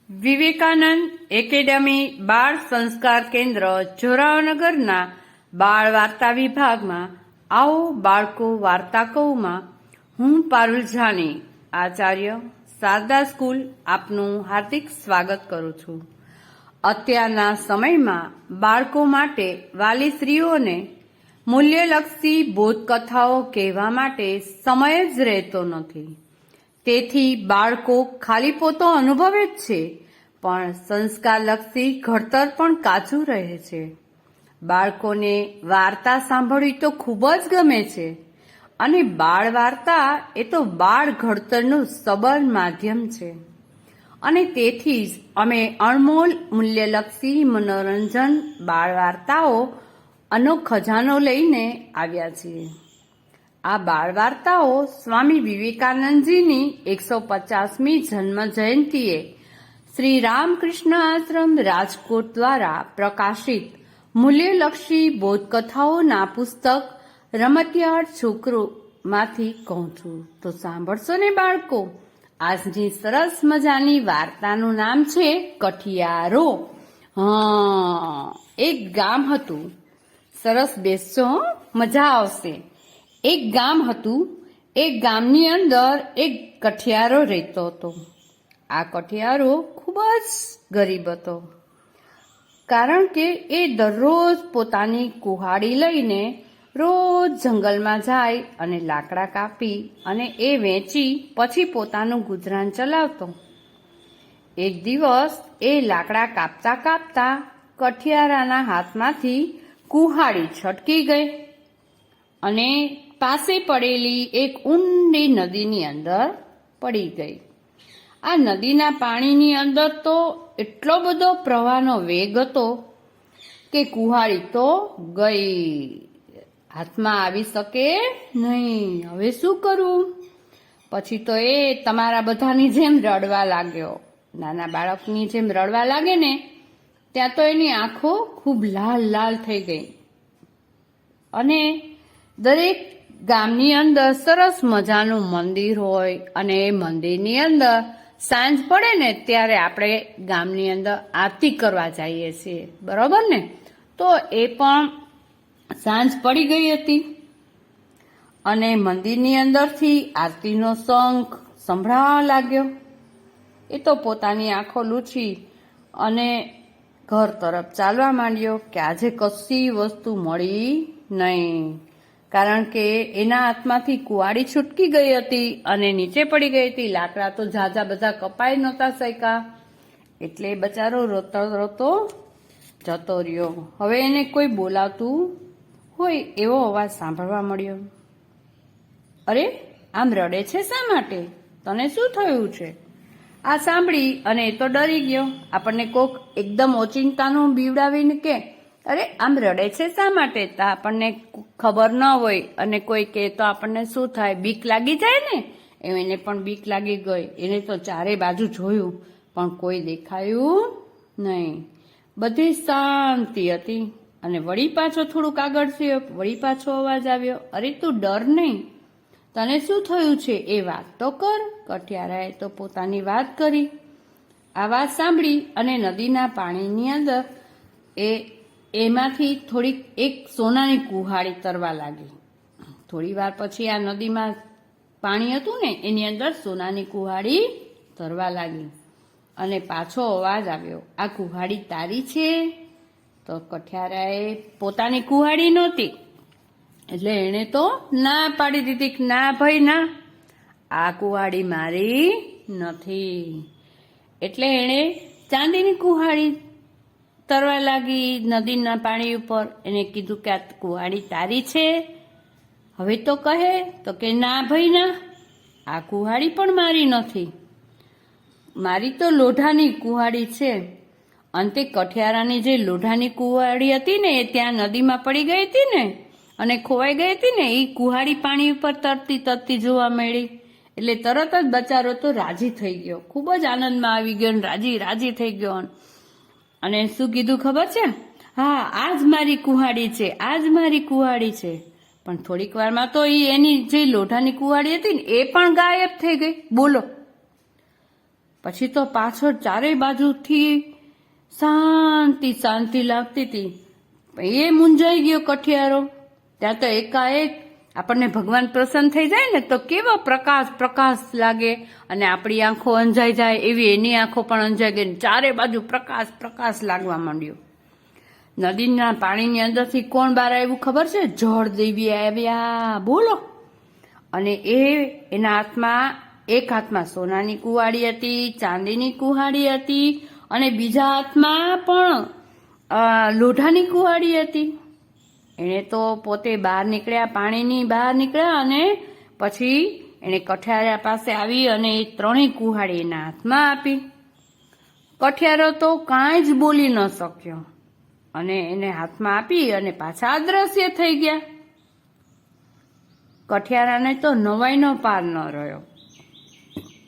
Vivekananda academy બાળ સંસ્કાર કેન્દ્ર જોરાવનગરના બાળ વાર્તા વિભાગમાં આવો બાળકો વાર્તા કહુંમાં હું પારુલ જાની આચાર્ય શારદા સ્કૂલ આપનું હાર્દિક સ્વાગત કરું છું। અત્યારના સમયમાં બાળકો માટે વાલીશ્રીઓને મૂલ્યલક્ષી બોધકથાઓ કહેવા માટે સમય જ રહેતો નથી। તેથી બાળકો ખાલીપો તો અનુભવે જ છે, પણ સંસ્કારલક્ષી ઘડતર પણ કાચું રહે છે। બાળકોને વાર્તા સાંભળવી તો ખૂબ જ ગમે છે, અને બાળ વાર્તા એ તો બાળ ઘડતરનું સબળ માધ્યમ છે, અને તેથી જ અમે અણમોલ મૂલ્યલક્ષી મનોરંજન બાળ વાર્તાઓ અનો ખજાનો લઈને આવ્યા છીએ। આ બાળ વાર્તાઓ સ્વામી વિવેકાનંદજીની 150મી જન્મ જયંતિએ શ્રી રામકૃષ્ણ આશ્રમ રાજકોટ દ્વારા પ્રકાશિત મૂલ્યલક્ષી બોધકથાઓના પુસ્તક રમતિયાળ છોકરો માંથી કહું છું। તો સાંભળશો ને બાળકો। આજની સરસ મજાની વાર્તાનું નામ છે કઠિયારો। એક ગામ હતું। સરસ બેસજો, મજા આવશે। એક ગામ હતું। એક ગામની અંદર એક કઠિયારો રહેતો હતો। આ કઠિયારો ખૂબ જ ગરીબ હતો, કારણ કે એ દરરોજ પોતાની કુહાડી લઈને રોજ જંગલમાં જાય અને લાકડા કાપી અને એ વેચી પછી પોતાનું ગુજરાન ચલાવતો। એક દિવસ એ લાકડા કાપતા કાપતા કઠિયારાના હાથમાંથી કુહાડી છટકી ગઈ અને પાસે પડેલી એક ઊંડી નદીની અંદર પડી ગઈ। આ નદીના પાણીની અંદર તો એટલો બધો પ્રવાહનો વેગ હતો કે કુહાડી તો ગઈ, હાથમાં આવી શકે નહીં। હવે શું કરવું? પછી તો એ તમારા બધાની જેમ રડવા લાગ્યો। નાના બાળકની જેમ રડવા લાગે ને, ત્યાં તો એની આંખો ખૂબ લાલ લાલ થઈ ગઈ। અને દરેક ગામની અંદર સરસ મજાનું મંદિર હોય, અને એ મંદિરની અંદર સાંજ પડે ને ત્યારે આપણે ગામની અંદર આરતી કરવા જઈએ છીએ, બરોબર ને? તો એ પણ સાંજ પડી ગઈ હતી, અને મંદિરની અંદરથી આરતીનો શંખ સંભળાવા લાગ્યો। એ તો પોતાની આંખો લૂછી અને ઘર તરફ ચાલવા માંડ્યો કે આજે કશી વસ્તુ મળી નહીં, કારણ કે એના હાથમાંથી કુહાડી છૂટકી ગઈ હતી અને નીચે પડી ગઈ હતી। લાકડા તો ઝાઝા બધા કપાઈ નહોતા શક્યા, એટલે બચારો રોતો રોતો જતો રહ્યો। હવે એને કોઈ બોલાવતું હોય એવો અવાજ સાંભળવા મળ્યો। અરે, આમ રડે છે શા માટે? તને શું થયું છે? આ સાંભળી અને એ તો ડરી ગયો। આપણને કોક એકદમ ઓચિંતાનું બીવડાવીને કે અરે આમ રડે છે શા માટે, તો આપણને ખબર ન હોય અને કોઈ કહે તો આપણને શું થાય? બીક લાગી જાય ને। એને પણ બીક લાગી ગઈ। એને તો ચારે બાજુ જોયું, પણ કોઈ દેખાયું નહીં। બધી શાંતિ હતી। અને વળી પાછો થોડુંક આગળ થયો, વળી પાછો અવાજ આવ્યો, અરે તું ડર નહીં, તને શું થયું છે એ વાત તો કર। કઠિયારાએ તો પોતાની વાત કરી। આ વાત સાંભળી અને નદીના પાણીની અંદર એમાંથી થોડીક એક સોનાની કુહાડી તરવા લાગી। થોડી વાર પછી આ નદીમાં પાણી હતું ને એની અંદર સોનાની કુહાડી તરવા લાગી, અને પાછો અવાજ આવ્યો, આ કુહાડી તારી છે? તો કઠિયારાએ પોતાની કુહાડી નહોતી, એટલે એણે તો ના પાડી દીધી કે ના ભાઈ ના, આ કુહાડી મારી નથી। એટલે એણે ચાંદીની કુહાડી તરવા લાગી નદીના પાણી ઉપર। એને કીધું કે આ કુહાડી તારી છે? હવે તો કહે તો કે ના ભાઈ ના, આ કુહાડી પણ મારી નથી, મારી તો લોઢાની કુહાડી છે। અંતે કઠિયારાની જે લોઢાની કુહાડી હતી ને એ ત્યાં નદીમાં પડી ગઈ હતી ને અને ખોવાઈ ગઈ હતી ને, એ કુહાડી પાણી ઉપર તરતી તરતી જોવા મળી। એટલે તરત જ બચારો તો રાજી થઈ ગયો, ખૂબ જ આનંદમાં આવી ગયો, રાજી રાજી થઈ ગયો। અને શું કીધું ખબર છે? હા, આજ મારી કુહાડી છે, આજ મારી કુહાડી છે। પણ થોડીક વારમાં તો એની જે લોઢાની કુહાડી હતી ને એ પણ ગાયબ થઈ ગઈ। બોલો, પછી તો પાછળ ચારેય બાજુથી શાંતિ શાંતિ લાગતી હતી. એ મૂંઝાઈ ગયો કઠિયારો. ત્યાં તો એકાએક આપણને ભગવાન પ્રસન્ન થઈ જાય ને તો કેવો પ્રકાશ પ્રકાશ લાગે, અને આપણી આંખો અંજાઈ જાય એવી એની આંખો પણ અંજાઈ ગઈ. ચારે બાજુ પ્રકાશ પ્રકાશ લાગવા માંડ્યો. નદીના પાણીની અંદરથી કોણ બહાર આવ્યું ખબર છે? જળદેવી આવ્યા. બોલો. અને એના હાથમાં એક હાથમાં સોનાની કુહાડી હતી, ચાંદીની કુહાડી હતી, અને બીજા હાથમાં પણ લોઢાની કુહાડી હતી. એને તો પોતે બહાર નીકળ્યા, પાણીની બહાર નીકળ્યા, અને પછી એને કઠિયારા પાસે આવી અને એ ત્રણેય કુહાડી એના હાથમાં આપી. કઠિયારો તો કાંઈ જ બોલી ન શક્યો અને એને હાથમાં આપી અને પાછા અદ્રશ્ય થઈ ગયા. કઠિયારાને તો નવાઈનો પાર ન રહ્યો.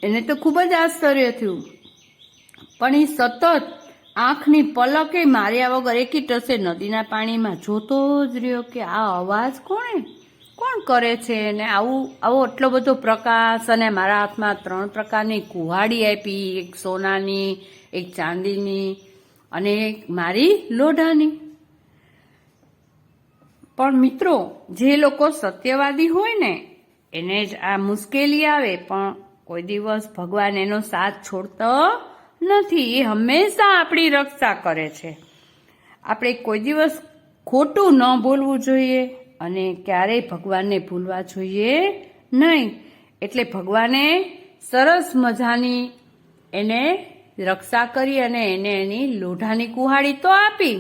એને તો ખૂબ જ આશ્ચર્ય થયું, પણ એ સતત આંખની પલકે માર્યા વગર એકી ટસે નદીના પાણીમાં જોતો જ રહ્યો કે આ અવાજ કોણ કરે છે, ને આવો એટલો બધો પ્રકાશ, અને મારા હાથમાં 3 પ્રકારની કુહાડી આપી, એક સોનાની, એક ચાંદીની અને એક મારી લોઢાની. પણ મિત્રો, જે લોકો સત્યવાદી હોય ને એને જ આ મુશ્કેલી આવે, પણ કોઈ દિવસ ભગવાન એનો સાથ છોડતો નથી. એ હંમેશા આપણી રક્ષા કરે છે. આપણે કોઈ દિવસ ખોટું ન બોલવું જોઈએ અને ક્યારેય ભગવાનને ભૂલવા જોઈએ નહીં. એટલે ભગવાને સરસ મજાની એને રક્ષા કરી અને એને એની લોઢાની કુહાડી તો આપી,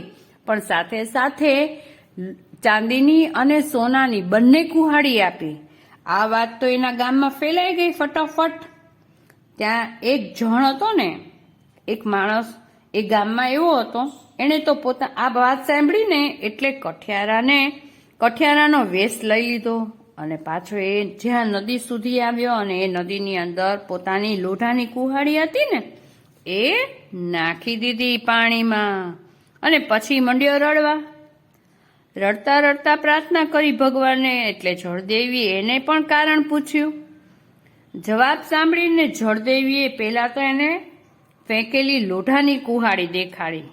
પણ સાથે સાથે ચાંદીની અને સોનાની બંને કુહાડી આપી. આ વાત તો એના ગામમાં ફેલાઈ ગઈ ફટાફટ. ત્યાં એક જણ હતો ને, એક માણસ એ ગામમાં એવો હતો, એને તો આ વાત સાંભળીને એટલે કઠિયારાનો વેશ લઈ લીધો અને પાછો એ જ્યાં નદી સુધી આવ્યો અને એ નદીની અંદર પોતાની લોઢાની કુહાડી હતી ને એ નાખી દીધી પાણીમાં, અને પછી મંડ્યો રડવા. રડતા રડતા પ્રાર્થના કરી ભગવાનને. એટલે જળદેવી એને પણ કારણ પૂછ્યું. જવાબ સાંભળીને જળદેવીએ પહેલા તો એને ફેંકેલી લોઢાની કુહાડી દેખાડી.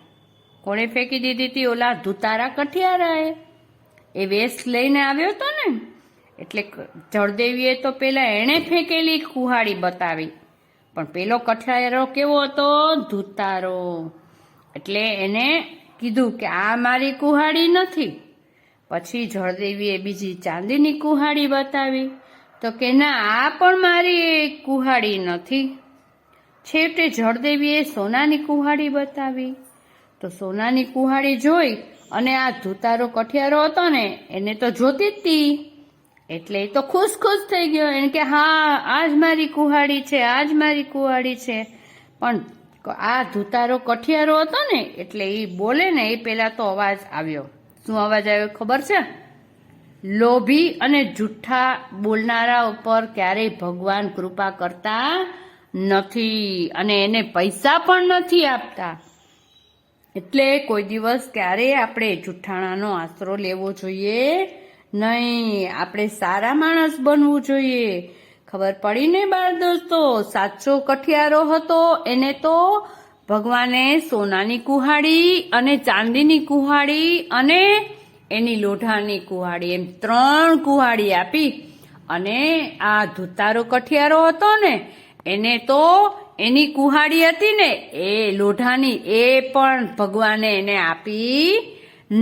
કોણે ફેંકી દીધી હતી? ઓલા ધુતારા કઠિયારાએ. એ વેશ લઈને આવ્યો હતો ને, એટલે જળદેવીએ તો પેલા એણે ફેંકેલી કુહાડી બતાવી. પણ પેલો કઠિયારો કેવો હતો? ધુતારો. એટલે એને કીધું કે આ મારી કુહાડી નથી. પછી જળદેવીએ બીજી ચાંદીની કુહાડી બતાવી, તો કે ના, આ પણ મારી કુહાડી નથી. છેવટે જળદેવીએ સોનાની કુહાડી બતાવી. તો સોનાની કુહાડી જોઈ અને આ ધુતારો કઠિયારો હતો ને એને તો જોતી જ હતી, એટલે એ તો ખુશ થઈ ગયો. એને કે હા, આ જ મારી કુહાડી છે, આ જ મારી કુહાડી છે. પણ આ ધુતારો કઠિયારો હતો ને એટલે એ બોલે ને એ પેલા તો અવાજ આવ્યો. શું અવાજ આવ્યો ખબર છે? લોભી અને જુઠ્ઠા બોલનારા ઉપર ક્યારેય ભગવાન કૃપા કરતા નથી અને એને પૈસા પણ નથી આપતા. એટલે કોઈ દિવસ ક્યારેય આપણે જુઠ્ઠાણાનો આશરો લેવો જોઈએ નહીં. આપણે સારા માણસ બનવું જોઈએ. ખબર પડી ને બાળ દોસ્તો? સાચો કઠિયારો હતો એને તો ભગવાને સોનાની કુહાડી અને ચાંદીની કુહાડી અને એની લોઢાની કુહાડી એમ 3 કુહાડી આપી. અને આ ધુતારો કઠિયારો હતો ને એને તો એની કુહાડી હતી ને એ લોઢાની એ પણ ભગવાને એને આપી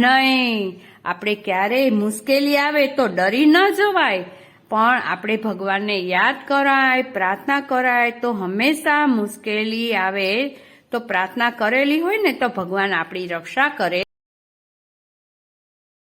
નહીં. આપણે ક્યારેય મુશ્કેલી આવે તો ડરી ન જવાય, પણ આપણે ભગવાનને યાદ કરાય, પ્રાર્થના કરાય તો હંમેશા મુશ્કેલી આવે તો પ્રાર્થના કરેલી હોય ને તો ભગવાન આપણી રક્ષા કરે.